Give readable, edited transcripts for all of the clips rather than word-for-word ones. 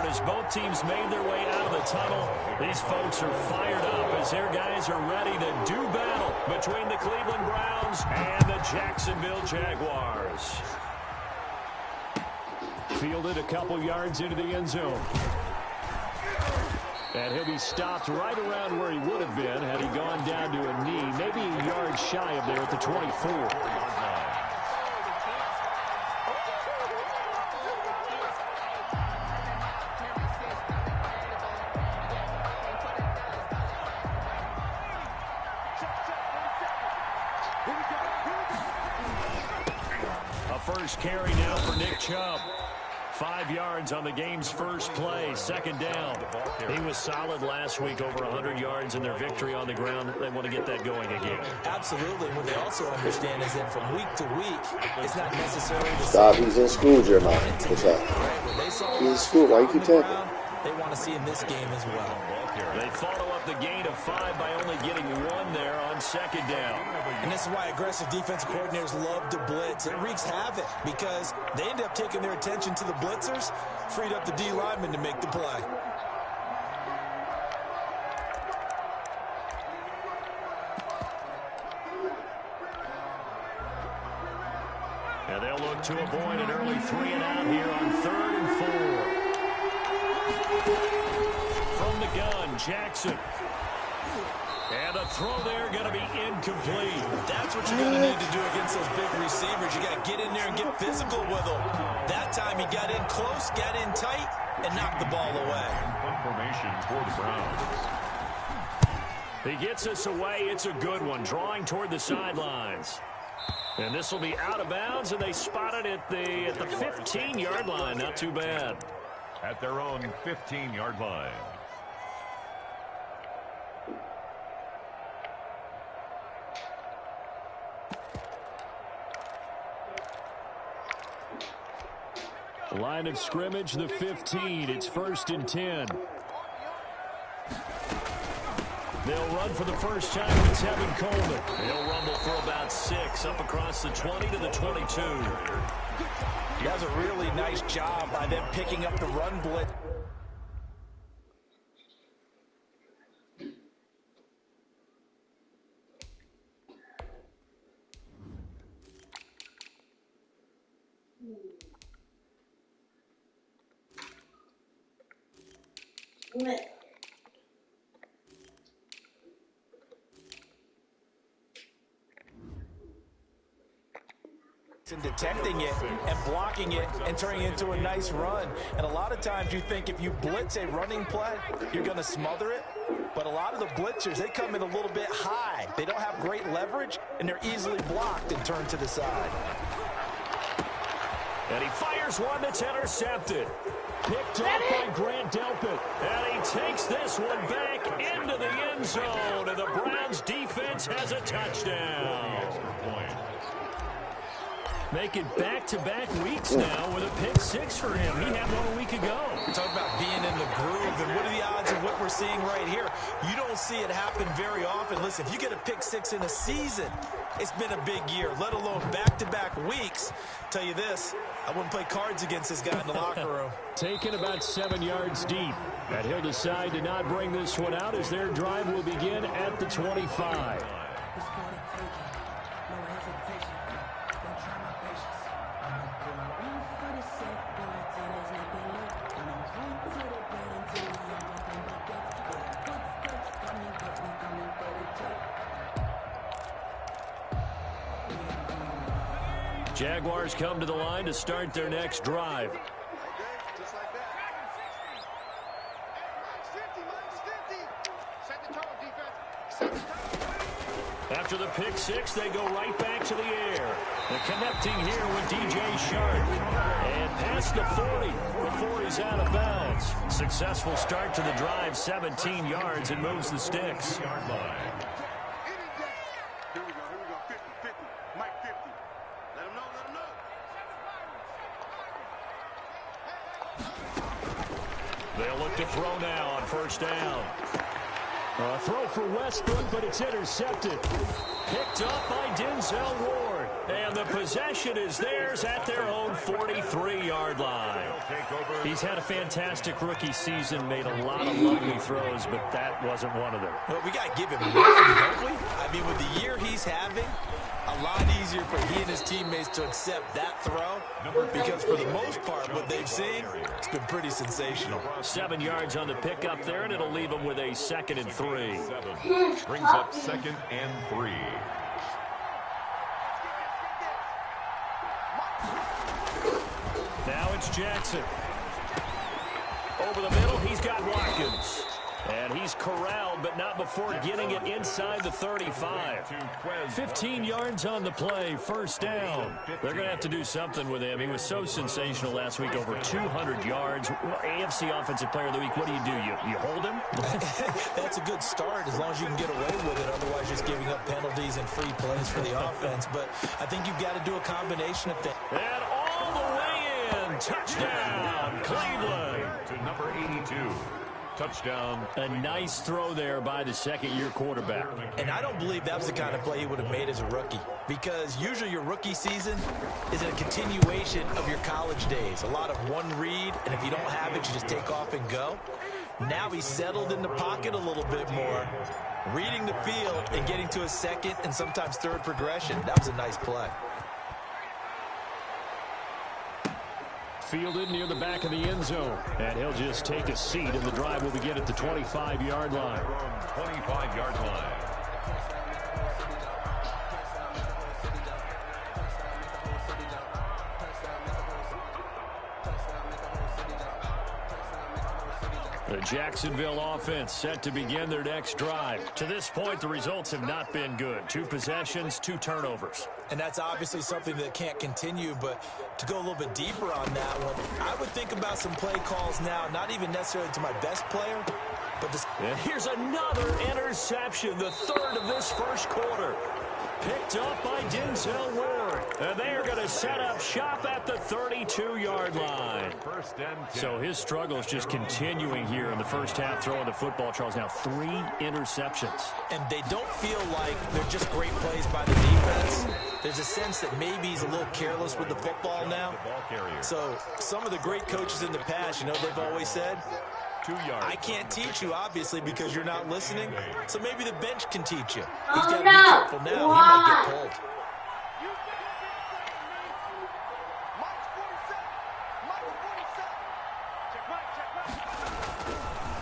as both teams made their way out of the tunnel. These folks are fired up as their guys are ready to do battle between the Cleveland Browns and the Jacksonville Jaguars. Fielded a couple yards into the end zone. And he'll be stopped right around where he would have been had he gone down to a knee, maybe a yard shy of there at the 24. A first carry now for Nick Chubb. 5 yards on the game's first play, second down. He was solid last week, over 100 yards in their victory on the ground. They want to get that going again. Absolutely. What they also understand is that from week to week, it's not necessarily the Stop, he's in school, Jeremiah. What's up? He's in school. Why you keep tapping? They want to see in this game as well. They follow up the gain of 5 by only getting 1 there on second down. And this is why aggressive defensive coordinators love to blitz. It wreaks havoc because they end up taking their attention to the blitzers, freed up the D lineman to make the play. And they'll look to avoid an early 3 and out here on 3rd and 4. From the gun, Jackson. And the throw there going to be incomplete. That's what you're going to need to do against those big receivers. You got to get in there and get physical with them. That time he got in close, got in tight, and knocked the ball away. Formation for the Browns. He gets us away. It's a good one, drawing toward the sidelines. And this will be out of bounds, and they spot it at the 15-yard line. Not too bad. At their own 15-yard line. Line of scrimmage, the 15. It's 1st and 10. They'll run for the first time with Tevin Coleman. He'll rumble for about 6 up across the 20 to the 22. He does a really nice job by them picking up the run blitz. And detecting it and blocking it and turning it into a nice run. And a lot of times you think if you blitz a running play, you're going to smother it. But a lot of the blitzers, they come in a little bit high. They don't have great leverage, and they're easily blocked and turned to the side. And he fires one that's intercepted. Picked up by Grant Delpit. And he takes this one back into the end zone. And the Browns defense has a touchdown. Making back-to-back weeks now with a pick 6 for him. He had one a week ago. Talk about being in the groove, and what are the odds of what we're seeing right here? You don't see it happen very often. Listen, if you get a pick 6 in a season, it's been a big year, let alone back-to-back weeks. Tell you this, I wouldn't play cards against this guy in the locker room. Taken about 7 yards deep. And he'll decide to not bring this one out as their drive will begin at the 25. Jaguars come to the line to start their next drive. After the pick 6, they go right back to the air. They're connecting here with DJ Shark. And past the 40 before he's out of bounds. Successful start to the drive, 17 yards, and moves the sticks. They'll look to throw now on first down. A throw for Westbrook, but it's intercepted. Picked up by Denzel Ward. And the possession is theirs at their own 43-yard line. He's had a fantastic rookie season, made a lot of lovely throws, but that wasn't one of them. Well, we got to give him room, don't we? I mean, with the year he's having, a lot easier for he and his teammates to accept that throw because for the most part, what they've seen, it's been pretty sensational. 7 yards on the pickup there, and it'll leave them with a 2nd and 3. Brings up 2nd and 3. Now it's Jackson. Over the middle, he's got Watkins. And he's corralled, but not before getting it inside the 35. 15 yards on the play, 1st down. They're going to have to do something with him. He was so sensational last week, over 200 yards. AFC Offensive Player of the Week, what do? You hold him? That's a good start as long as you can get away with it. Otherwise, just giving up penalties and free plays for the offense. But I think you've got to do a combination of things. And all the way in, touchdown, Cleveland. To number 82. Touchdown. A nice throw there by the 2nd-year quarterback. And I don't believe that was the kind of play he would have made as a rookie, because usually your rookie season is a continuation of your college days. A lot of one read, and if you don't have it, you just take off and go. Now he's settled in the pocket a little bit more, reading the field and getting to a 2nd and sometimes 3rd progression. That was a nice play. Fielded near the back of the end zone. And he'll just take a seat, and the drive will begin at the 25-yard line. 25-yard line. The Jacksonville offense set to begin their next drive. To this point, the results have not been good. 2 possessions, 2 turnovers. And that's obviously something that can't continue, but to go a little bit deeper on that one, I would think about some play calls now, not even necessarily to my best player, but just... And here's another interception, the 3rd of this 1st quarter. Picked up by Denzel Ward. And they are going to set up shop at the 32-yard line. So his struggle is just continuing here in the first half, throwing the football, Charles. Now 3 interceptions. And they don't feel like they're just great plays by the defense. There's a sense that maybe he's a little careless with the football now. So some of the great coaches in the past, they've always said, 2 yards. I can't teach you, obviously, because you're not listening. So maybe the bench can teach you. He's got to be careful now. He might get pulled.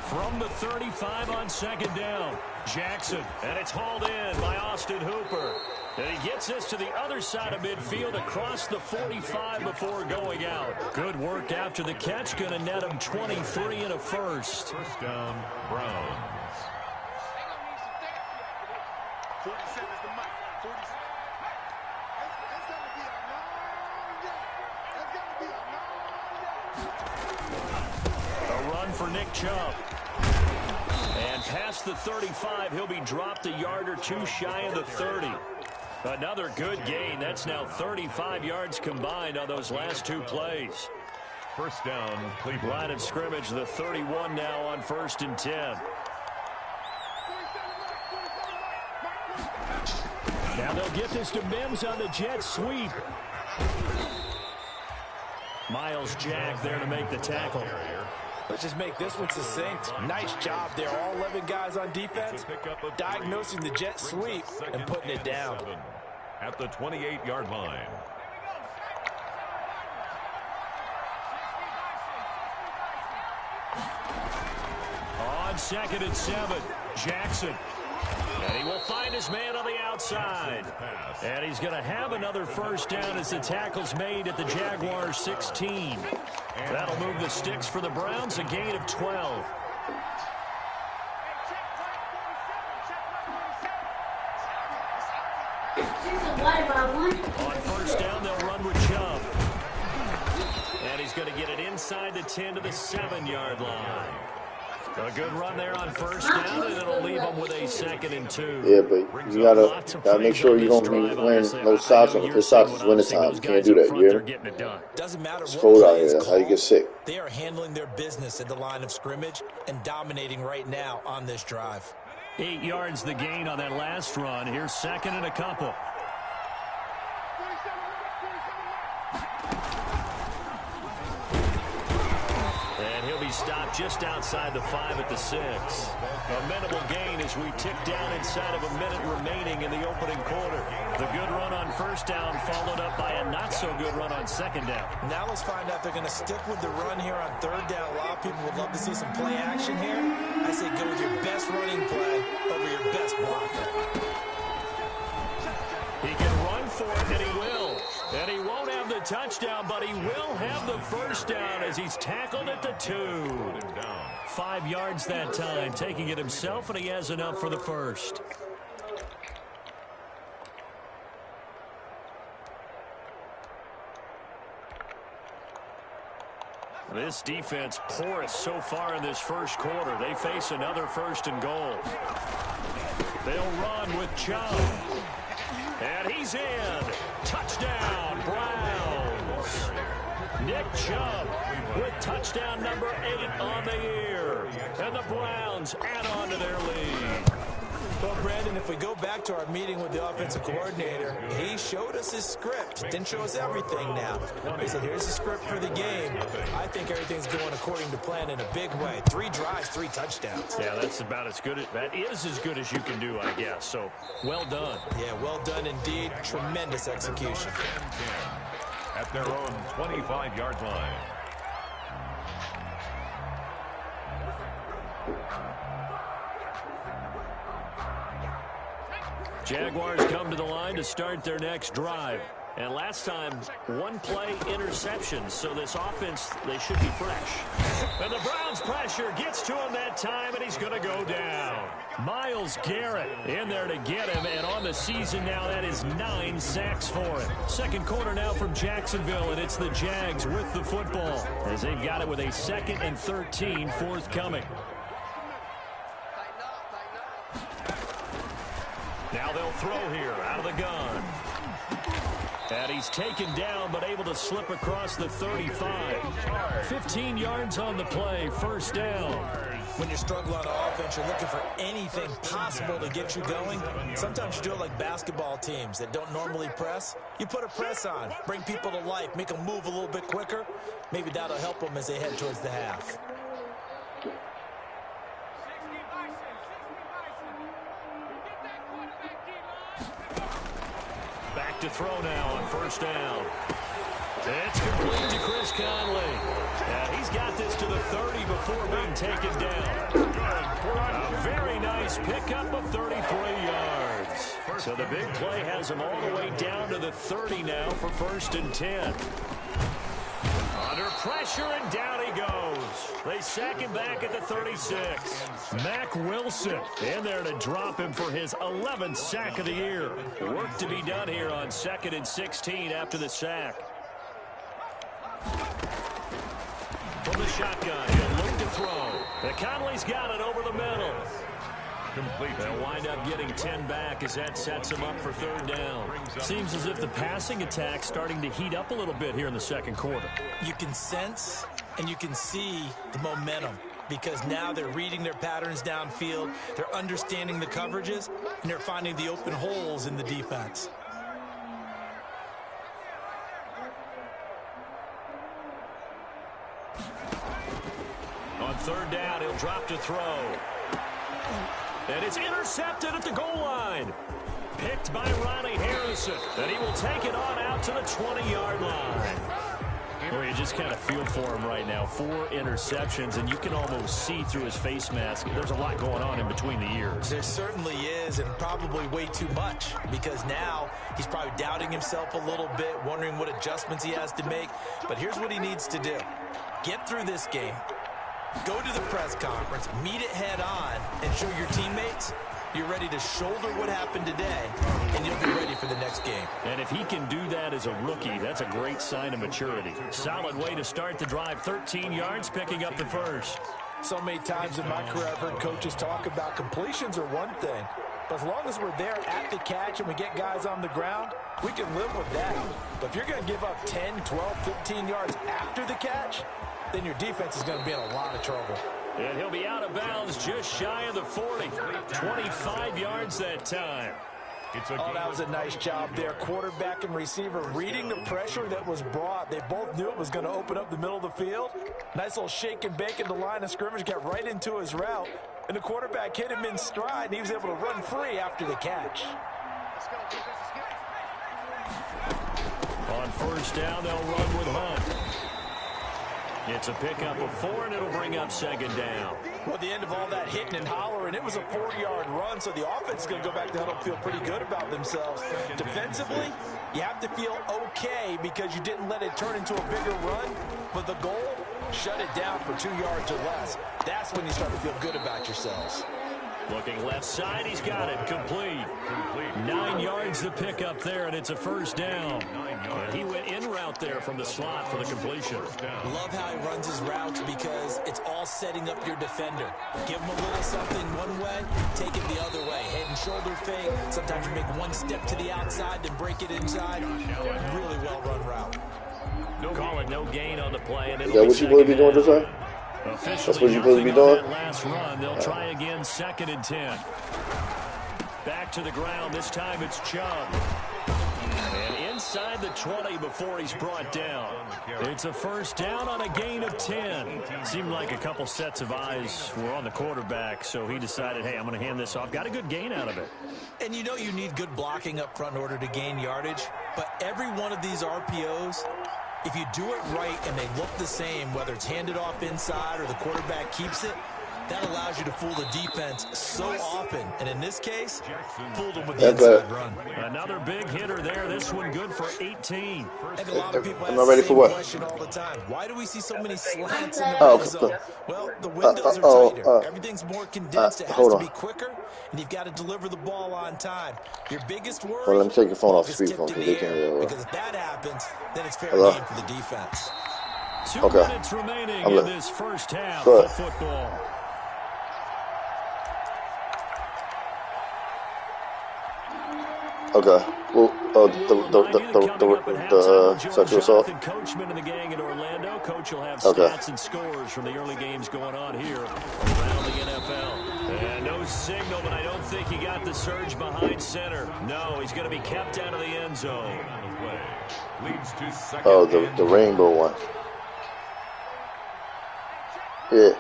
From the 35 on 2nd down, Jackson, and it's hauled in by Austin Hooper. And he gets us to the other side of midfield across the 45 before going out. Good work after the catch, going to net him 23 and a 1st. 1st down, Browns. A run for Nick Chubb. And past the 35, he'll be dropped a yard or 2 shy of the 30. Another good gain. That's now 35 yards combined on those last 2 plays. 1st down, Cleveland. Line of scrimmage, the 31 now on 1st and 10. Now they'll get this to Mims on the jet sweep. Miles Jack there to make the tackle. Let's just make this one succinct. Nice job there. All 11 guys on defense diagnosing the jet sweep and putting it down. At the 28-yard line. On 2nd and 7, Jackson. And he will find his man on the outside. And he's going to have another 1st down as the tackle's made at the Jaguars 16. That'll move the sticks for the Browns, a gain of 12. On 1st down, they'll run with Chubb. And he's going to get it inside the 10 to the 7-yard line. A good run there on 1st down, and it'll leave them with a 2nd and 2. Yeah, but you gotta make sure you don't be wearing no socks on. If the socks is wintertime, you can't do that. You hear? Doesn't matter. It's cold out here. That's how you get sick. They are handling their business at the line of scrimmage and dominating right now on this drive. 8 yards the gain on that last run. Here's 2nd and a couple. stop just outside the 5 at the 6. A minimal gain as we tick down inside of a minute remaining in the opening quarter. The good run on first down followed up by a not-so-good run on second down. Now let's find out if they're going to stick with the run here on third down. A lot of people would love to see some play action here. I say go with your best running play over your best blocker. He can run for it, and he will. And he won't have the touchdown, but he will have the first down as he's tackled at the 2. 5 yards that time, taking it himself, and he has enough for the first. This defense porous so far in this first quarter. They face another 1st and goal. They'll run with Chubb. And he's in. Touchdown, Browns. Nick Chubb with touchdown number 8 on the year. And the Browns add on to their lead. Well, Brandon, if we go back to our meeting with the offensive coordinator, he showed us his script. Didn't show us everything now. He said, here's the script for the game. I think everything's going according to plan in a big way. 3 drives, 3 touchdowns. Yeah, that's about as good. That is as good as you can do, I guess. So, well done. Yeah, well done indeed. Tremendous execution. At their own 25-yard line. Jaguars come to the line to start their next drive. And last time, 1-play interception. So this offense, they should be fresh. And the Browns pressure gets to him that time, and he's going to go down. Myles Garrett in there to get him. And on the season now, that is 9 sacks for him. Second quarter now from Jacksonville, and it's the Jags with the football as they've got it with a 2nd and 13 forthcoming. Now they'll throw here out of the gun. And he's taken down but able to slip across the 35. 15 yards on the play, first down. When you're struggling on offense, you're looking for anything possible to get you going. Sometimes you do it like basketball teams that don't normally press. You put a press on, bring people to life, make them move a little bit quicker. Maybe that'll help them as they head towards the half. Back to throw now on first down. It's complete to Chris Conley. And he's got this to the 30 before being taken down. A very nice pickup of 33 yards. So the big play has him all the way down to the 30 now for 1st and 10. Under pressure, and down he goes. They sack him back at the 36. Mack Wilson in there to drop him for his 11th sack of the year. Work to be done here on 2nd and 16 after the sack. From the shotgun, he'll look to throw. The Conley's got it over the middle. Complete. They'll wind up getting 10 back as that sets them up for 3rd down. Seems as if the passing attack's starting to heat up a little bit here in the second quarter. You can sense and you can see the momentum because now they're reading their patterns downfield, they're understanding the coverages, and they're finding the open holes in the defense. On 3rd down, he'll drop to throw. And it's intercepted at the goal line. Picked by Ronnie Harrison. And he will take it on out to the 20-yard line. Well, you just kind of feel for him right now. 4 interceptions, and you can almost see through his face mask. There's a lot going on in between the ears. There certainly is, and probably way too much, because now he's probably doubting himself a little bit, wondering what adjustments he has to make. But here's what he needs to do. Get through this game. Go to the press conference, meet it head on, and show your teammates you're ready to shoulder what happened today, and you'll be ready for the next game. And if he can do that as a rookie, that's a great sign of maturity. Solid way to start the drive. 13 yards, picking up the first. So many times in my career, I've heard coaches talk about completions are one thing, but as long as we're there at the catch and we get guys on the ground, we can live with that. But if you're going to give up 10, 12, 15 yards after the catch, then your defense is going to be in a lot of trouble. And he'll be out of bounds just shy of the 40. 25 yards that time. Oh, that was a nice job there. Quarterback and receiver reading the pressure that was brought. They both knew it was going to open up the middle of the field. Nice little shake and bake in the line of scrimmage, got right into his route. And the quarterback hit him in stride, and he was able to run free after the catch. On first down, they'll run with Hunt. It's a pickup of 4, and it'll bring up second down. Well, at the end of all that hitting and hollering, it was a 4-yard run, so the offense is going to go back to huddle and feel pretty good about themselves. Defensively, you have to feel okay because you didn't let it turn into a bigger run, but the goal, shut it down for 2 yards or less. That's when you start to feel good about yourselves. Looking left side, he's got it. Complete. 9 yards to pick up there, and it's a first down. And he went in route there from the slot for the completion. Love how he runs his routes because it's all setting up your defender. Give him a little something one way, take it the other way. Head and shoulder fake. Sometimes you make one step to the outside, then break it inside. Really well-run route. Call it no gain on the play. And is that what you supposed to be doing this time? That's what you're supposed to be doing? Last run, they'll try again, 2nd and 10. Back to the ground. This time it's Chubb. And inside the 20 before he's brought down. It's a first down on a gain of 10. Seemed like a couple sets of eyes were on the quarterback, so he decided, hey, I'm going to hand this off. Got a good gain out of it. And you know you need good blocking up front in order to gain yardage, but every one of these RPOs, if you do it right and they look the same, whether it's handed off inside or the quarterback keeps it, that allows you to fool the defense so often. And in this case, fooled them with the inside run. Another big hitter there. This one good for 18. And a lot of people ask ready the for same what? question all the time. Why do we see so many slants in the red zone? Well, the windows are tighter. Everything's more condensed. It has to be quicker, and you've got to deliver the ball on time. Your biggest worry, Well, let me take your phone off is speakerphone tipped in so they the can air, hear. because if that happens, then it's fair Hello? game for the defense. 2 minutes remaining in this first half of football. Okay. Well, the sexual assault. Coachman and the gang in Orlando. Coach will have stats and scores from the early games going on here around the NFL. And no signal, but I don't think he got the surge behind center. No, he's going to be kept out of the end zone. Oh, the rainbow one. Yeah.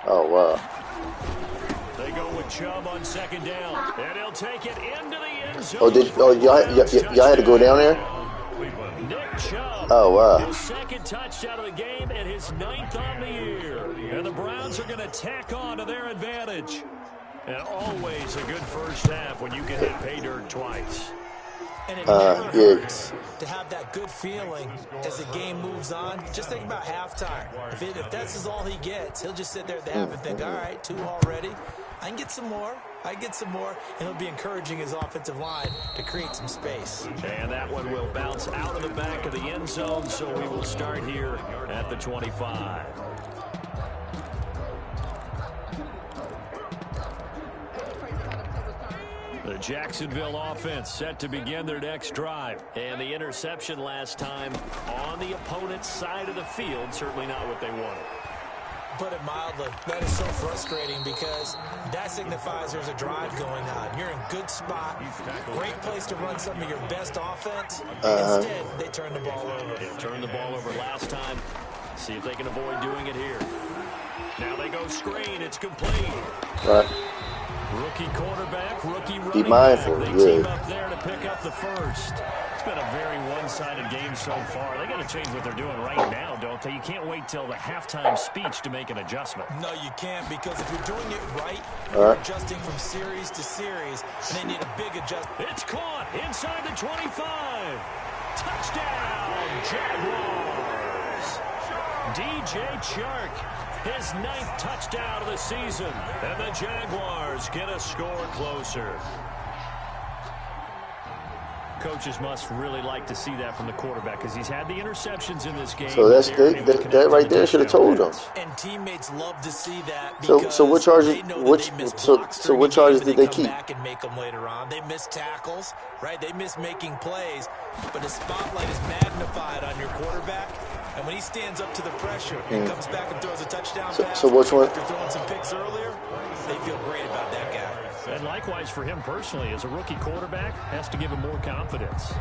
Oh, wow. They go with Chubb on 2nd down, and he'll take it into the end zone. Oh, y'all had to go down there? Nick Chubb. Oh, wow. His 2nd touchdown of the game and his 9th on the year. And the Browns are going to tack on to their advantage. And always a good first half when you can hit pay dirt twice. And it never hurts to have that good feeling as the game moves on. Just think about halftime. If that's all he gets, he'll just sit there at the half and think, all right, 2 already. I can get some more. And it'll be encouraging his offensive line to create some space. And that one will bounce out of the back of the end zone, so we will start here at the 25. The Jacksonville offense set to begin their next drive. And the interception last time on the opponent's side of the field, certainly not what they wanted. Put it mildly, that is so frustrating because that signifies there's a drive going on. You're in good spot, great place to run some of your best offense. Instead, they turn the ball over. They turned the ball over last time. See if they can avoid doing it here. Now they go screen. It's complete. Right. Rookie quarterback, rookie running Be mindful, back. They team up there to pick up the first. It's been a very one-sided game so far. They got to change what they're doing right now, don't they? You can't wait till the halftime speech to make an adjustment. No, you can't, because if you're doing it right, you're adjusting from series to series, and they need a big adjustment. It's caught inside the 25. Touchdown, Jaguars. DJ Chark, his 9th touchdown of the season, and the Jaguars get a score closer. Coaches must really like to see that from the quarterback because he's had the interceptions in this game. So that right there should have told them. And teammates love to see that. So what charges? What charges did they keep? Back and make them later on. They miss tackles, right? They miss making plays, but the spotlight is magnified on your quarterback. And when he stands up to the pressure and comes back and throws a touchdown pass so which one? after throwing some picks earlier, they feel great about that guy. And likewise for him personally, as a rookie quarterback, has to give him more confidence.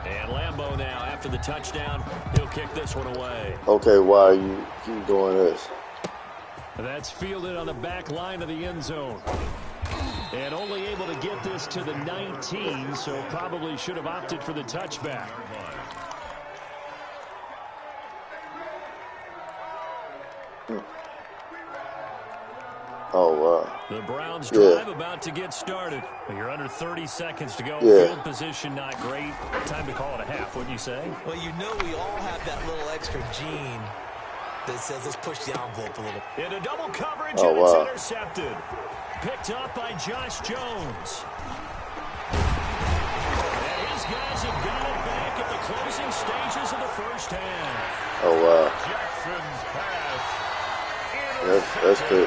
And Lambeau now, after the touchdown, he'll kick this one away. Okay, why are you keep doing this? That's fielded on the back line of the end zone. And only able to get this to the 19, so probably should have opted for the touchback. Oh, wow. The Browns drive about to get started. You're under 30 seconds to go. Yeah. Field position not great. Time to call it a half, wouldn't you say? Well, you know we all have that little extra gene that says let's push the envelope a little. Into double coverage, and it's intercepted. Picked up by Josh Jones. And his guys have got it back at the closing stages of the first half. Oh, wow. Jackson's pass. That's good.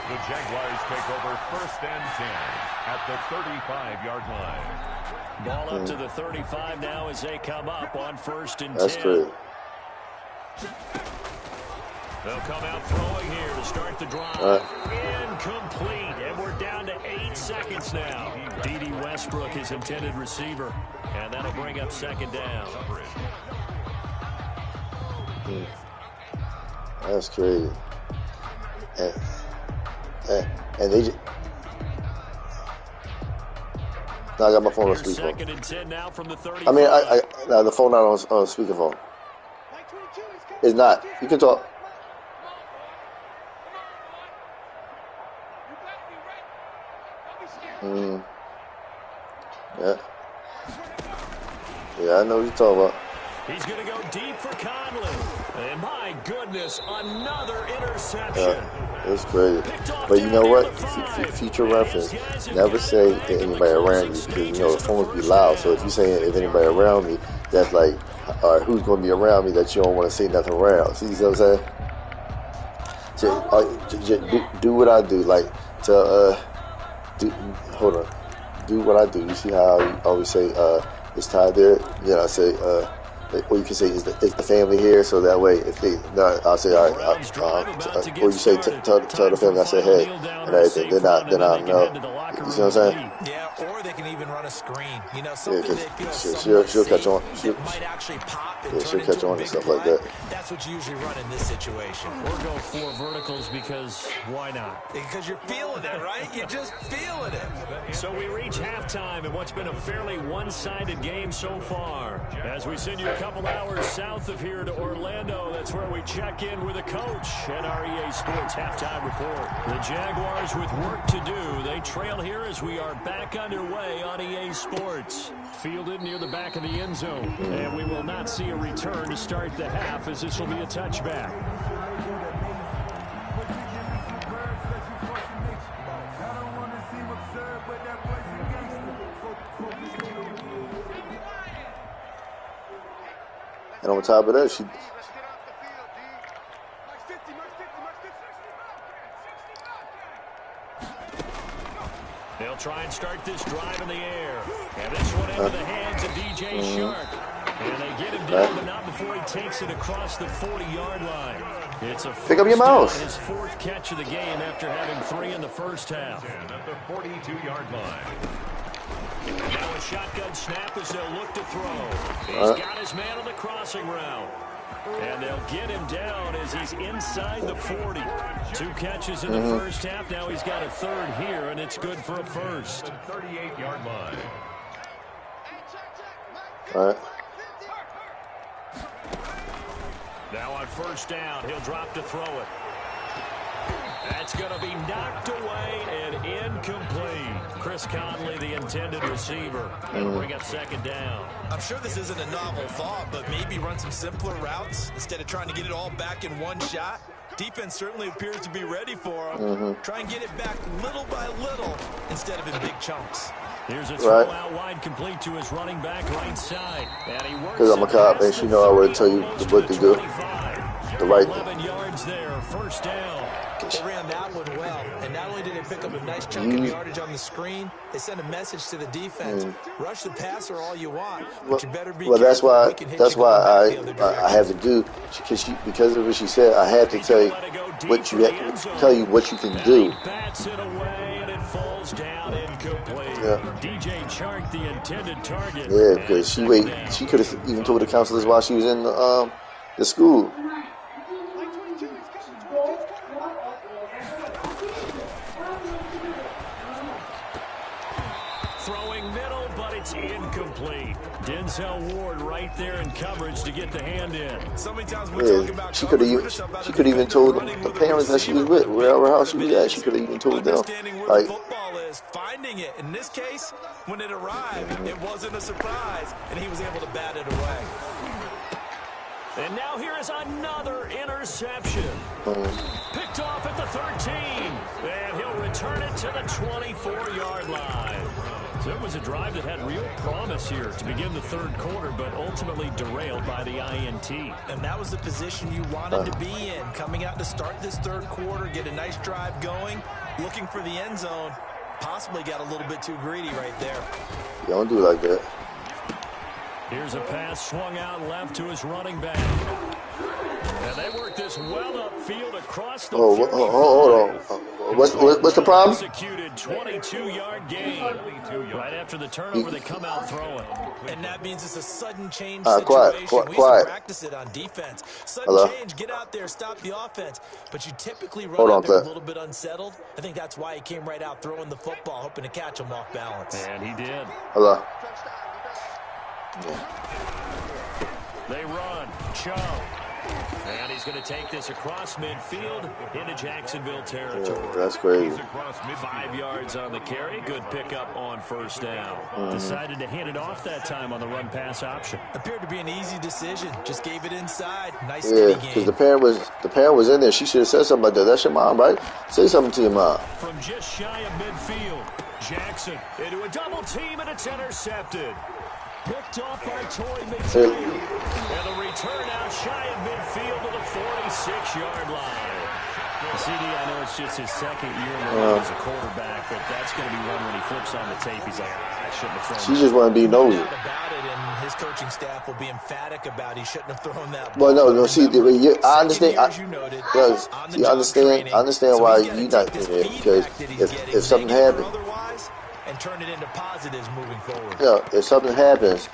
The Jaguars take over 1st and 10 at the 35-yard line. Ball up to the 35 now as they come up on 1st and 10. That's good. They'll come out throwing here to start the drive. Incomplete, and we're down to 8 seconds now. D.D. Westbrook, his intended receiver, and that'll bring up 2nd down. That's crazy. And they just... Now I got my phone on speakerphone. 2nd and 10 now from the 35. I mean, now the phone not on speakerphone. It's not. You can talk. Yeah. Yeah, I know what you're talking about. He's going to go deep for Conley. And my goodness, another interception. It's crazy. But you know what? Future reference. Never say to anybody around you, because you know the phones be loud. So if you say if anybody around me, that's like, all right, who's going to be around me that you don't want to say nothing around? See what I'm saying? Do what I do. Like hold on. Do what I do. You see how I always say it's tied there? Then I say or you can say is the family here, so that way if they I'll say all right, or you say tell the family I say hey and everything. Then I know. You see what I'm saying? Yeah, or they can even run a screen. You know, something they feel she'll catch on. might actually pop and she'll turn catch into on a and stuff bigger like that. play. That's what you usually run in this situation. Or go 4 verticals because why not? Because you're feeling it, right? You're just feeling it. So we reach halftime in what's been a fairly one-sided game so far. As we send you a couple hours south of here to Orlando, that's where we check in with a coach at our EA Sports Halftime Report. The Jaguars with work to do. They trail here as we are back underway on EA Sports. Fielded near the back of the end zone. And we will not see a return to start the half, as this will be a touchback. And on top of that, she... They'll try and start this drive in the air. And this one into the hands of DJ Shark. And they get him down, but not before he takes it across the 40-yard line. It's a pick up your mouse. His 4th catch of the game after having 3 in the first half. At the 42-yard line. Now a shotgun snap as they'll look to throw. He's got his man on the crossing route. And they'll get him down as he's inside the 40. 2 catches in the first half. Now he's got a 3rd here, and it's good for a first. 38-yard line. All right. Now on 1st down, he'll drop to throw it. That's going to be knocked away and incomplete. Chris Conley, the intended receiver. That'll bring up 2nd down. I'm sure this isn't a novel thought, but maybe run some simpler routes instead of trying to get it all back in one shot. Defense certainly appears to be ready for him. Try and get it back little by little instead of in big chunks. Here's a throw out wide, complete to his running back right side. And he works. Because I'm a cop, and she know I would tell you what to do. the right. 11 yards there, first down. They ran that one well, and not only did they pick up a nice chunk of yardage on the screen, they sent a message to the defense: rush the passer all you want, but you better be careful. That's why I have to do because of what she said. I had to tell you what you can do. Bats it away, and it falls down incomplete. Yeah. DJ Chark, the intended target. Yeah, because she could have even told the counselors while she was in the school. Throwing middle, but it's incomplete. Denzel Ward right there in coverage to get the hand in. So many times we talk about she could have even told the parents that she was with, wherever house she was at. She could have even told them. Like, football is finding it. In this case, when it arrived, it wasn't a surprise, and he was able to bat it away. And now here is another interception. Picked off at the 13. And he'll return it to the 24-yard line. So it was a drive that had real promise here to begin the third quarter, but ultimately derailed by the INT. And that was the position you wanted to be in, coming out to start this third quarter, get a nice drive going, looking for the end zone. Possibly got a little bit too greedy right there. You don't do it like that. Here's a pass swung out left to his running back. And they work this well upfield across the hold on. What's the problem? Executed 22-yard gain. Right after the turnover, they come out throwing. And that means it's a sudden change situation. We used to practice it on defense. Sudden change, get out there, stop the offense. But you typically run out there a little bit unsettled. I think that's why he came right out throwing the football, hoping to catch him off balance. And he did. Hello. They run. Chubb. And he's going to take this across midfield into Jacksonville territory. Yeah, that's crazy. 5 yards on the carry. Good pickup on first down. Decided to hand it off that time on the run-pass option. Appeared to be an easy decision. Just gave it inside. Nice steady game. Because the parent was in there. She should have said something like that. That's your mom, right? Say something to your mom. From just shy of midfield, Jackson into a double team, and it's intercepted. Picked off by Torrey McTaylor. And the return out shy of midfield to the 46-yard line. CD, I know it's just his second year in the league as a quarterback, but that's going to be one when he flips on the tape. He's like, I shouldn't have thrown She just want to be nosy. About it, and his coaching staff will be emphatic about he shouldn't have thrown that. Well, no. See, I understand. I understand why you not in there, because if something happens. And turn it into positives moving forward. Yeah, if something happens.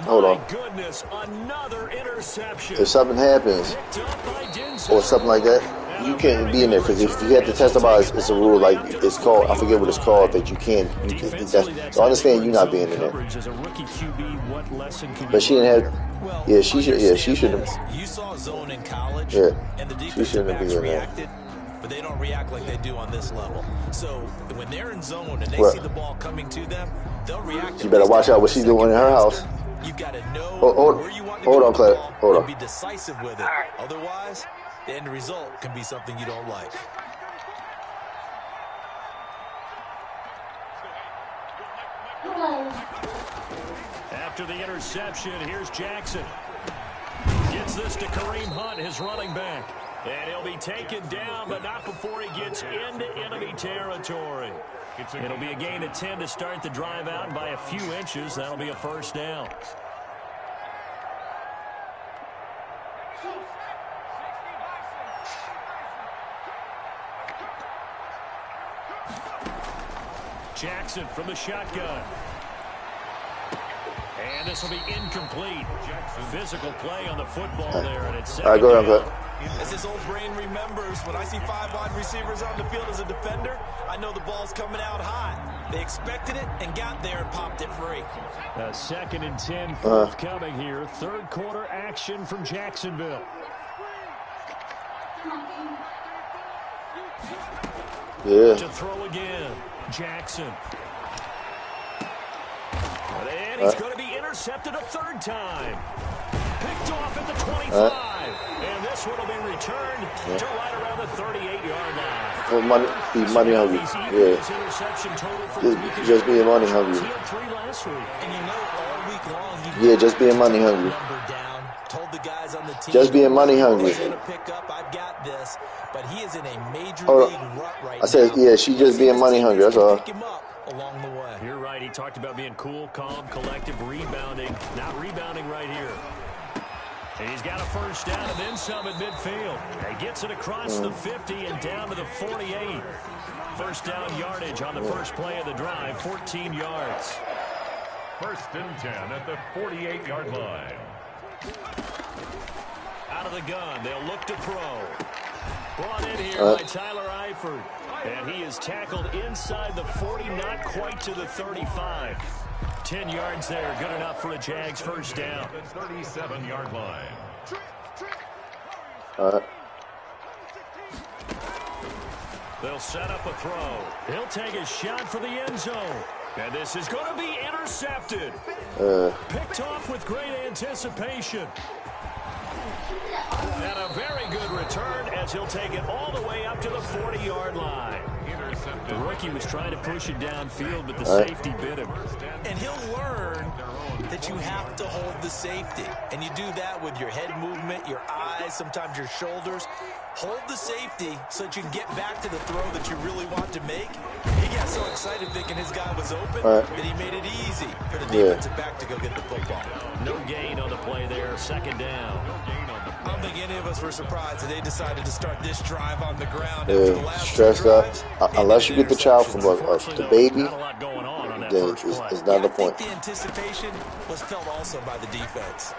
Hold on. Goodness, another interception. If something happens or something like that, you can't be in there, because if you have to testify, it's a rule, like it's called, I forget what it's called, that you can't. So I understand you not being in there. But she didn't have. Yeah, she should. Yeah, she shouldn't. You saw zone in college. Yeah, and the she shouldn't have been in there. But they don't react like they do on this level. So when they're in zone and they see the ball coming to them, they'll react. You better watch out what she's doing in her house. You've got to know where you want to hold on, Claire. Hold on. Be decisive with it. Otherwise, the end result can be something you don't like. After the interception, here's Jackson. Gets this to Kareem Hunt, his running back. And he'll be taken down, but not before he gets into enemy territory. It'll be a gain of 10 to start the drive out, and by a few inches, that'll be a first down. Jackson from the shotgun. And this will be incomplete. Physical play on the football there, and it's second down. As his old brain remembers, when I see 5 wide receivers on the field as a defender, I know the ball's coming out hot. They expected it and got there and popped it free. A 2nd and 10 forthcoming here. Third quarter action from Jacksonville. Yeah. To throw again, Jackson. And he's going to be intercepted a third time. Picked off at the 25. And this one will be returned to right around the 38-yard line. Well, money hungry. Yeah. Just being money hungry. And you know all week long, Yeah, just being money hungry. Told the guys on the team, just being money hungry. Pick up, I've got this, but he is in a major league rut right I said, now. yeah, she just being money hungry. That's all. Pick him up along the way. You're right. He talked about being cool, calm, collective, rebounding. Not rebounding right here. He's got a first down and then some at midfield. He gets it across the 50 and down to the 48. First down yardage on the first play of the drive, 14 yards. First and 10 at the 48-yard line. Out of the gun, they'll look to throw. Brought in here by Tyler Eifert. And he is tackled inside the 40, not quite to the 35. 10 yards there, good enough for a Jags first down. The 37-yard line. They'll set up a throw. He'll take a shot for the end zone. And this is going to be intercepted. Picked off with great anticipation. And a very good return as he'll take it all the way up to the 40-yard line. The rookie was trying to push it downfield, but the safety bit him. And he'll learn that you have to hold the safety. And you do that with your head movement, your eyes, sometimes your shoulders. Hold the safety so that you can get back to the throw that you really want to make. He got so excited thinking his guy was open that he made it easy for the defensive back to go get the football. No gain on the play there, second down. I don't think any of us were surprised that they decided to start this drive on the ground after the last stressed out. Unless you get the child from the baby, then it's not the point. I think the anticipation was felt also by the defense.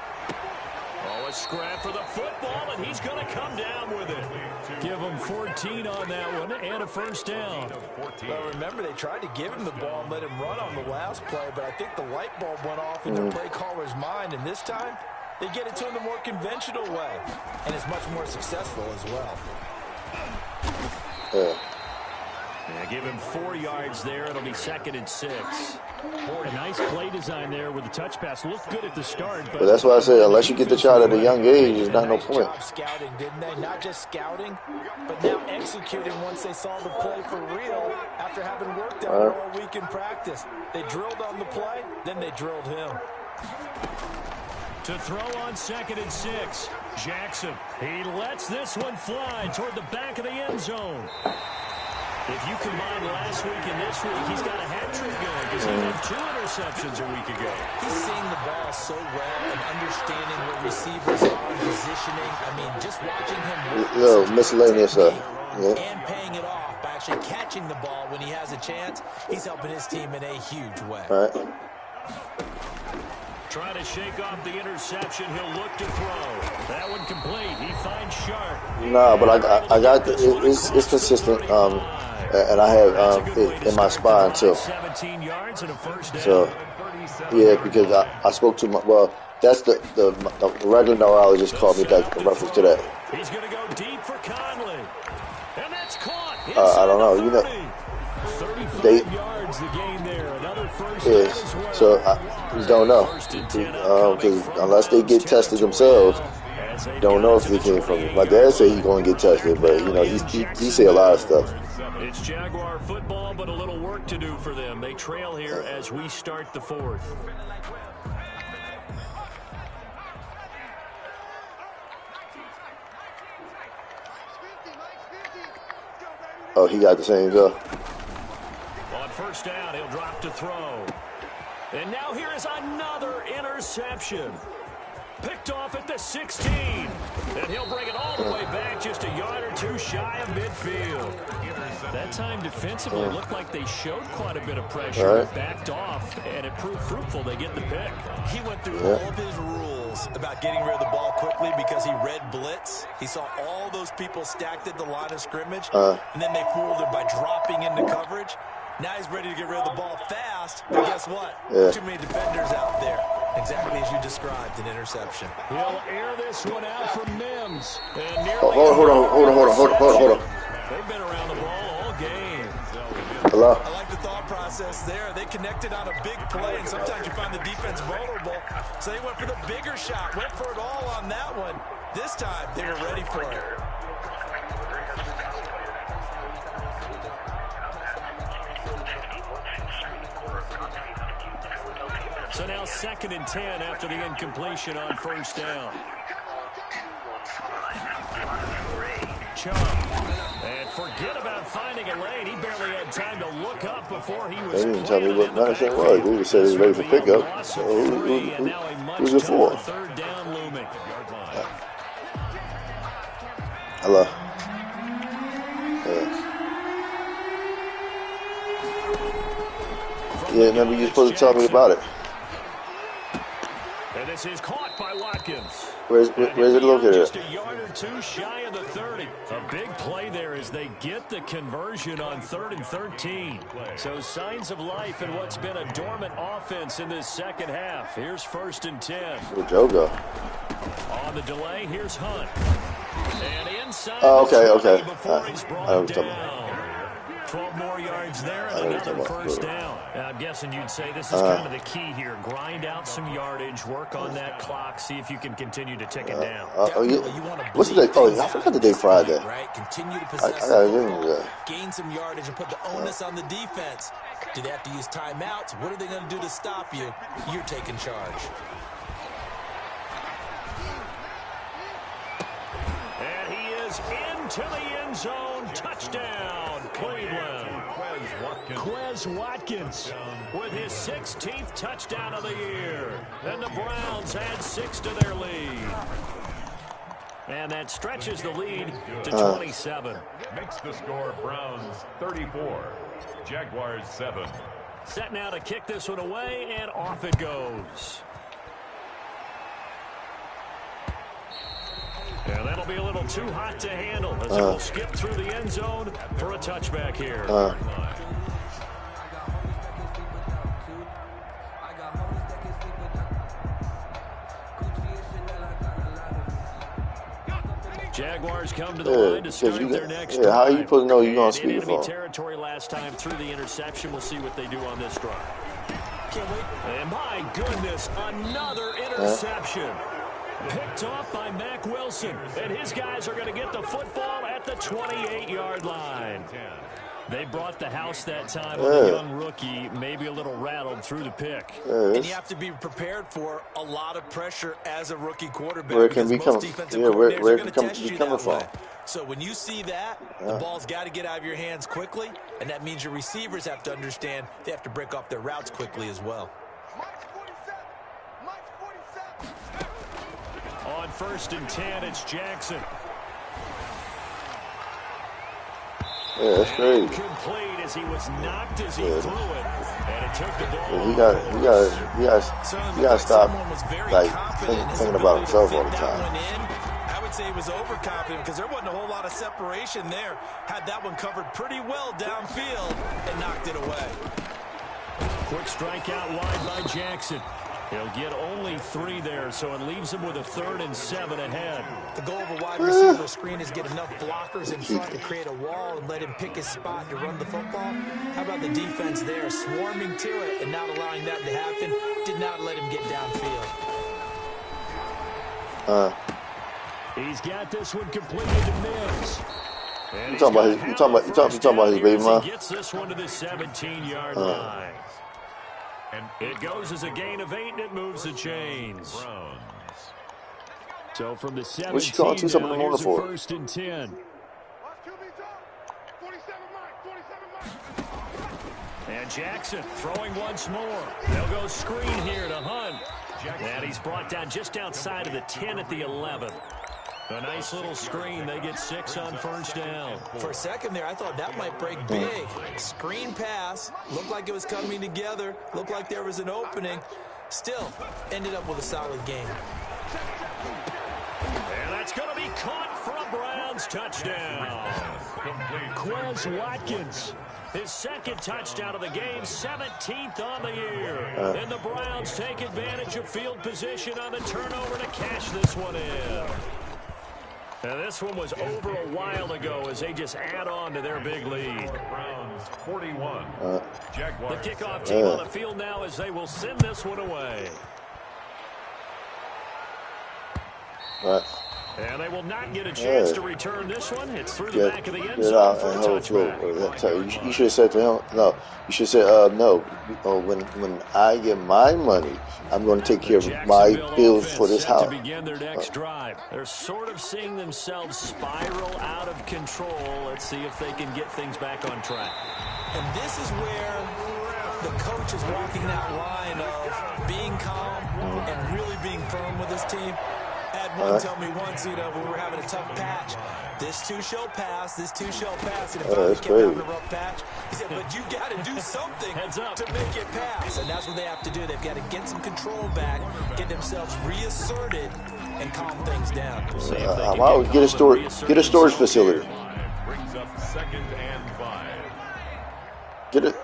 Oh, a scrap for the football, and he's going to come down with it. Give him 14 on that one and a first down. Well, remember, they tried to give him the ball and let him run on the last play, but I think the light bulb went off in the play caller's mind, and this time they get it to him the more conventional way, and it's much more successful as well. Yeah, give him 4 yards there. It'll be second and 6. A nice play design there with the touch pass. Looked good at the start. But that's why I say unless you get the child at a young age, there's not no point. Job scouting, didn't they? Not just scouting, but now executing once they saw the play for real after having worked on it all week in practice. They drilled on the play, then they drilled him. To throw on second and 6. Jackson. He lets this one fly toward the back of the end zone. If you combine last week and this week, he's got a hat trick going because he had 2 interceptions a week ago. He's seeing the ball so well and understanding where receivers are, positioning. I mean, just watching him miscellaneous stuff. And paying it off by actually catching the ball when he has a chance. He's helping his team in a huge way. Trying to shake off the interception. He'll look to throw. That one complete. He finds Sharp. No, but I got it's consistent. And I have it in my spine too. 17 yards and a first down. So yeah, because I spoke to that's the regular neurologist called me back in reference to that. He's going to go deep for Conley. And that's caught. I don't know. You know, 35 yards the gain there. Another first down as well. So I don't know. Because unless they get tested themselves, don't know if they came from me. My dad said he's going to get tested, but you know he say a lot of stuff. It's Jaguar football, but a little work to do for them. They trail here as we start the 4th. Oh, he got the same go. On first down, he'll drop to throw. And now here is another interception. Picked off at the 16. And he'll bring it all the way back just a yard or 2 shy of midfield. That time defensively looked like they showed quite a bit of pressure. Backed off, and it proved fruitful. They get the pick. He went through all of his rules about getting rid of the ball quickly because he read blitz. He saw all those people stacked at the line of scrimmage, and then they fooled him by dropping into coverage. Now he's ready to get rid of the ball fast, but guess what? Too many defenders out there. Exactly as you described, an interception. He'll air this one out for Mims. And Hold on. They've been around the ball all game. Hello? I like the thought process there. They connected on a big play, and sometimes you find the defense vulnerable. So they went for the bigger shot, went for it all on that one. This time, they were ready for it. So now 2nd and 10 after the incompletion on first down. Chubb. And forget about finding a lane. He barely had time to look up before he was. They didn't tell me what Madison was. They just said he was ready for pickup. Who's it for? 3rd down looming. Hello. Yeah, remember you were supposed to tell me about it. And this is caught by Watkins. Where's it located? Just a yard or two shy of the 30. A big play there as they get the conversion on 3rd and 13. So signs of life in what's been a dormant offense in this second half. Here's 1st and 10. Where'd Joe go? On the delay, here's Hunt. And inside. Oh, okay. Before he's brought down. 12 more yards there and another first down. I'm guessing you'd say this is kind of the key here. Grind out some yardage, work on that clock, see if you can continue to tick it down. What's the day? Oh, I forgot the day Friday. Right? Continue to possess gain some yardage and put the onus on the defense. Do they have to use timeouts? What are they going to do to stop you? You're taking charge. And he is into the end zone. Touchdown, Cleveland. Quez Watkins with his 16th touchdown of the year. And the Browns add 6 to their lead. And that stretches the lead to 27. Makes the score Browns 34, Jaguars 7. Set now to kick this one away, and off it goes. And that'll be a little too hot to handle as it will skip through the end zone for a touchback here. Jaguars come to the line to start their next drive. How are you supposed to know you're going to speak enemy territory last time through the interception. We'll see what they do on this drive. Can't wait. And my goodness, another interception. Picked off by Mack Wilson. And his guys are going to get the football at the 28-yard line. They brought the house that time with a young rookie, maybe a little rattled through the pick. And you have to be prepared for a lot of pressure as a rookie quarterback. Where it can be coming from. So when you see that, the ball's got to get out of your hands quickly, and that means your receivers have to understand they have to break off their routes quickly as well. On 1st and 10, it's Jackson. Yeah, that's crazy. Complete as he was knocked as he threw it, and it took the ball. He got to stop thinking about himself all the time. I would say he was overconfident because there wasn't a whole lot of separation there. Had that one covered pretty well downfield and knocked it away. Quick strike out wide by Jackson. He'll get only 3 there, so it leaves him with a 3rd and 7 ahead. The goal of a wide receiver screen is get enough blockers in front to create a wall and let him pick his spot to run the football. How about the defense there, swarming to it and not allowing that to happen? Did not let him get downfield. He's got this one completed to Mims. You talking about his baby mom? He gets this one to the 17-yard line. And it goes as a gain of 8, and it moves the chains. So from the 17, what's she calling to something now here's a for? 1st and 10. And Jackson throwing once more. They'll go screen here to Hunt. And he's brought down just outside of the 10 at the 11. A nice little screen. They get 6 on 1st down. For a second there, I thought that might break big. Screen pass. Looked like it was coming together. Looked like there was an opening. Still, ended up with a solid game. And that's going to be caught for a Browns touchdown. Quez Watkins. His 2nd touchdown of the game, 17th on the year. And the Browns take advantage of field position on the turnover to cash this one in. Now, this one was over a while ago as they just add on to their big lead. Browns 41. Jaguars. The kickoff team on the field now as they will send this one away. And they will not get a chance to return this one. It's through the back of the end zone for a touchback. You should have said to him, no. You should say, no. When I get my money, I'm going to take care of my bills for this house. To begin their next drive. They're sort of seeing themselves spiral out of control. Let's see if they can get things back on track. And this is where the coach is walking that line of being calm and really being firm with his team. Had one tell me once, when we were having a tough patch, this too shall pass, this too shall pass. And if I kept having a rough patch, he said, but you got to do something to make it pass. And that's what they have to do. They've got to get some control back, get themselves reasserted, and calm things down. Get a storage facility. Brings up 2nd and 5. Get it.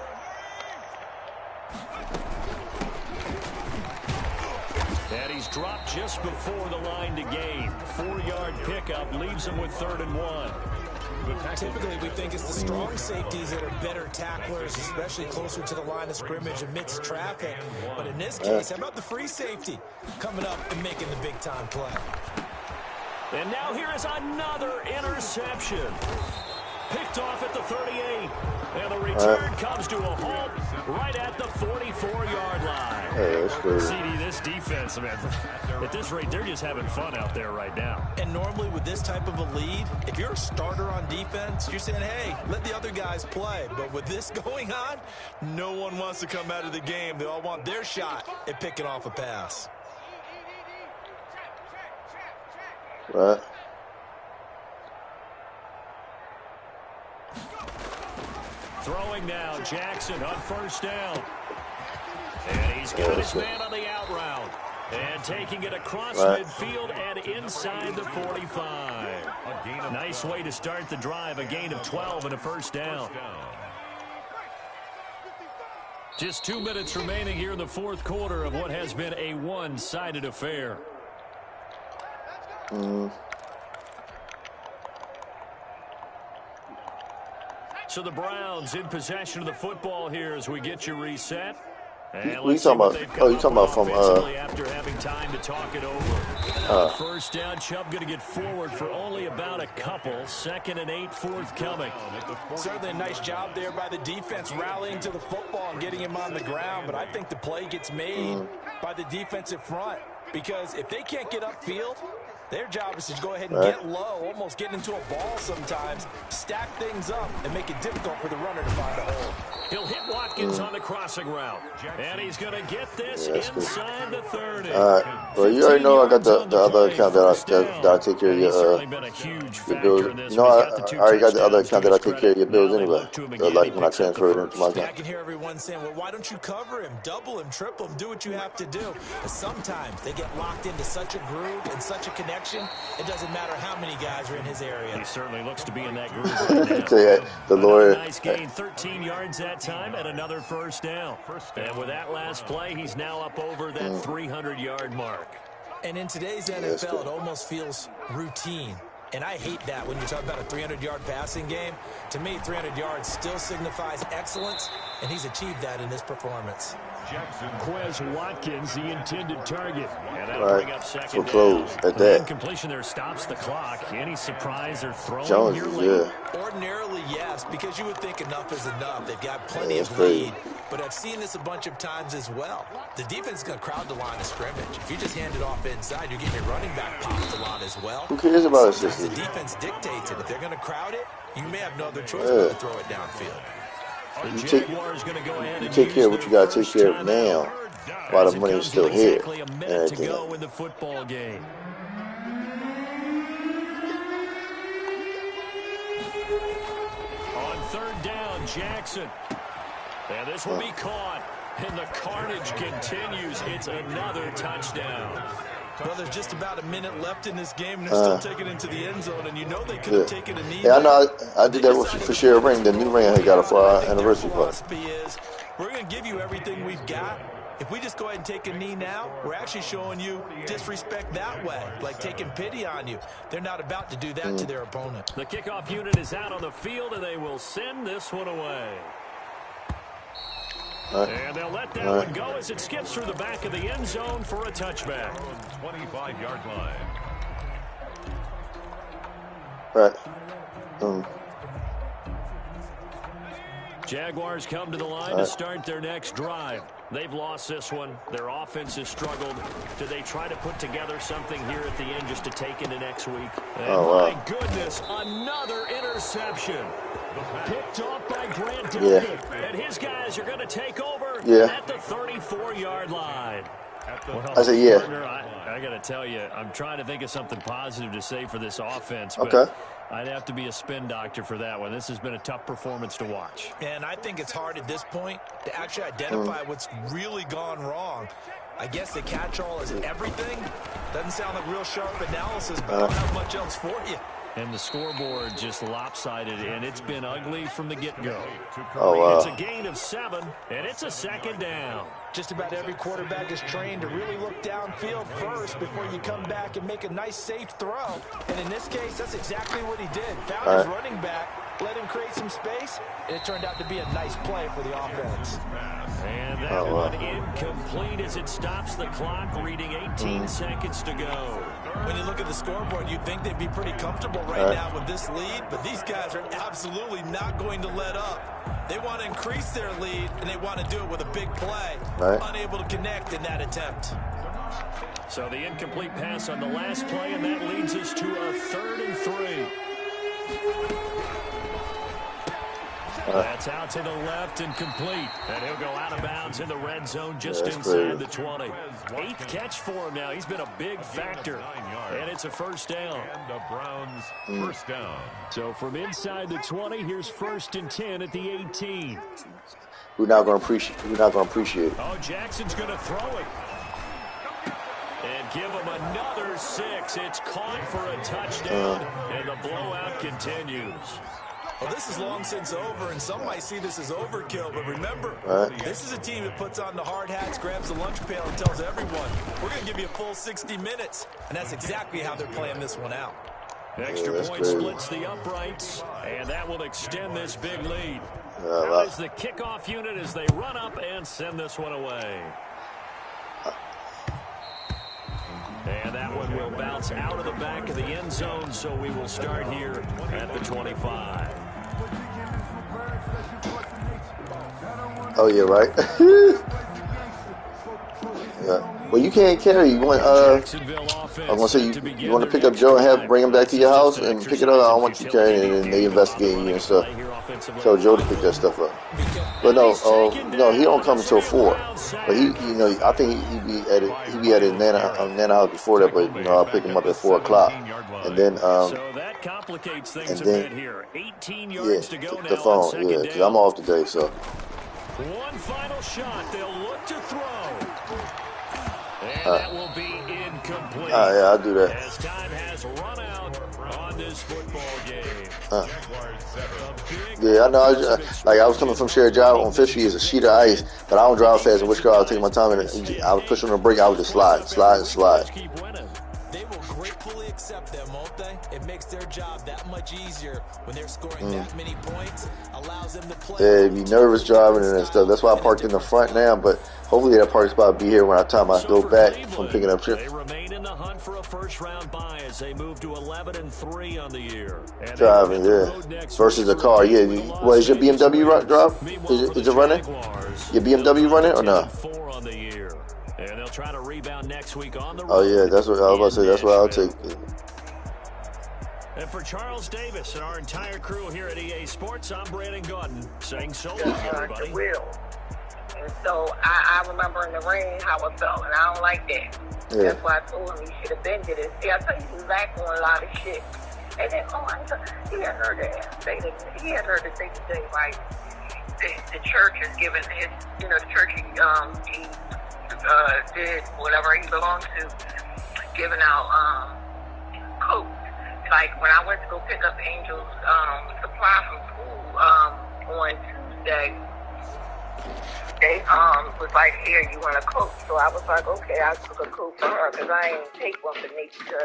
And he's dropped just before the line to gain. 4-yard pickup leaves him with 3rd and 1. Typically, we think it's the strong safeties that are better tacklers, especially closer to the line of scrimmage amidst traffic. But in this case, how about the free safety coming up and making the big-time play? And now here is another interception. Picked off at the 38. And the return comes to a halt right at the 44-yard line. Hey, that's crazy. CD, this defense, man, at this rate, they're just having fun out there right now. And normally with this type of a lead, if you're a starter on defense, you're saying, hey, let the other guys play. But with this going on, no one wants to come out of the game. They all want their shot at picking off a pass. Right. Throwing now, Jackson on 1st down. And he's got his man on the out route. And taking it across midfield and inside the 45. Nice way to start the drive. A gain of 12 and a 1st down. Just 2 minutes remaining here in the 4th quarter of what has been a one-sided affair. So the Browns in possession of the football here as we get you reset. And you talking about? Oh, you talking about from after having time to talk it over. 1st down, Chubb going to get forward for only about a couple. 2nd and 8 forthcoming. Certainly a nice job there by the defense rallying to the football and getting him on the ground. But I think the play gets made by the defensive front, because if they can't get upfield, their job is to go ahead and get low, almost get into a ball sometimes, stack things up, and make it difficult for the runner to find a hole. He'll hit Watkins on the crossing route. And he's going to get this inside the 30. All right. Well, you already know I got the other account that I take care of your bills. No, I already got the other account that I take care of your bills anyway. Like when I transfer it into my account. I can hear everyone saying, well, why don't you cover him, double him, triple him, do what you have to do. But sometimes they get locked into such a groove and such a connection, it doesn't matter how many guys are in his area. He certainly looks to be in that groove right now. The lawyer. Nice gain, 13 yards that time, and another 1st down. And with that last play, he's now up over that 300-yard mark. And in today's NFL, it almost feels routine. And I hate that when you talk about a 300-yard passing game. To me, 300 yards still signifies excellence, and he's achieved that in this performance. Quez Watkins, the intended target. And that'll bring up 2nd down. Close at that. Incompletion there stops the clock. Any surprise or throwing Jones, here late? Ordinarily, yes, because you would think enough is enough. They've got plenty of lead. But I've seen this a bunch of times as well. The defense is going to crowd the line of scrimmage. If you just hand it off inside, you're getting your running back popped a lot as well. Who cares about Sometimes the defense dictates it. If they're going to crowd it, you may have no other choice but to throw it downfield. You take care of what you got to take care of now while the money is still here. Exactly a minute to go in the football game. On 3rd down, Jackson. And this will be caught. And the carnage continues. It's another touchdown. Well, there's just about a minute left in this game, and they're still taking it into the end zone, and you know they could have taken a knee. Yeah, I know. I did that for Share Ring. The new ring I got for our anniversary party. We're going to give you everything we've got. If we just go ahead and take a knee now, we're actually showing you disrespect that way, like taking pity on you. They're not about to do that to their opponent. The kickoff unit is out on the field, and they will send this one away. And they'll let that one go as it skips through the back of the end zone for a touchback. 25-yard line. Right. Jaguars come to the line to start their next drive. They've lost this one. Their offense has struggled. Do they try to put together something here at the end just to take into next week? And my goodness, another interception. Picked off by Grant Duncan. And his guys are going to take over at the 34-yard line. Well, I said, partner, I got to tell you, I'm trying to think of something positive to say for this offense. But I'd have to be a spin doctor for that one. This has been a tough performance to watch. And I think it's hard at this point to actually identify what's really gone wrong. I guess the catch-all is everything. Doesn't sound like real sharp analysis, but I don't have much else for you. And the scoreboard just lopsided, and it's been ugly from the get-go. It's a gain of 7, and it's a second down. Just about every quarterback is trained to really look downfield first before you come back and make a nice, safe throw. And in this case, that's exactly what he did. Found his running back, let him create some space, and it turned out to be a nice play for the offense. And that one incomplete as it stops the clock, reading 18 seconds to go. When you look at the scoreboard, you'd think they'd be pretty comfortable right now with this lead, but these guys are absolutely not going to let up. They want to increase their lead, and they want to do it with a big play. Unable to connect in that attempt. So the incomplete pass on the last play, and that leads us to a 3rd and 3. That's out to the left and complete. And he'll go out of bounds in the red zone just inside the 20. 8th catch for him now. He's been a big factor. And it's a first down. And the Browns first down. So from inside the 20, here's 1st and 10 at the 18. We're not going to appreciate it. Oh, Jackson's going to throw it. And give him another 6. It's caught for a touchdown. And the blowout continues. Well, this is long since over, and some might see this as overkill. But remember, this is a team that puts on the hard hats, grabs the lunch pail, and tells everyone, we're going to give you a full 60 minutes. And that's exactly how they're playing this one out. Extra point splits the uprights, and that will extend this big lead. Now is the kickoff unit as they run up and send this one away. And that one will bounce out of the back of the end zone, so we will start here at the 25. Oh, yeah, right. Well, you can't carry. You want, I'm going to say, you want to pick up Joe and bring him back to your house and pick it up? I don't want you carrying it, and they investigating you and stuff. Tell Joe to pick that stuff up. But no, he don't come until 4. But I think he be at his Nana house before that. But I'll pick him up at 4 o'clock, and then so that complicates things a bit here. 18 yards to go now. The phone, because I'm off today. So one final shot. They'll look to throw. And that will be incomplete. Yeah, I'll do that. As time has run out on this football game. Yeah, I know. I was coming from Shared Drive on 50 is a sheet of ice, but I don't drive fast. In which car I'll take my time, and I would push on the brake. I would just slide. They will gratefully accept them, won't they? It makes their job that much easier when they're scoring that many points. Allows them to play. Yeah, be nervous driving and stuff. That's why I parked in the front now, but hopefully that parking spot will be here when I go back from picking up shit. They remain in the hunt for a first-round bye as they move to 11-3 on the year. Driving, versus a car. Yeah, is your BMW drive? Is it running? Your BMW running or no? 4 on the year. And they'll try to rebound next week on the road. Oh yeah, that's what I was about to say. That's what I'll take. And for Charles Davis and our entire crew here at EA Sports, I'm Brandon Gordon saying so long, everybody. And so I remember in the rain how it felt, and I don't like that. Yeah. That's why I told him he should have been to this. See, I tell you, he was back on a lot of shit. And then, he had heard to say today, right? The church is giving his, the church he did whatever he belonged to, giving out coats. Like when I went to go pick up Angel's supply from school on Tuesday, they was like, here, you want a coat? So I was like, okay, I took a coat for her because I ain't take one for me because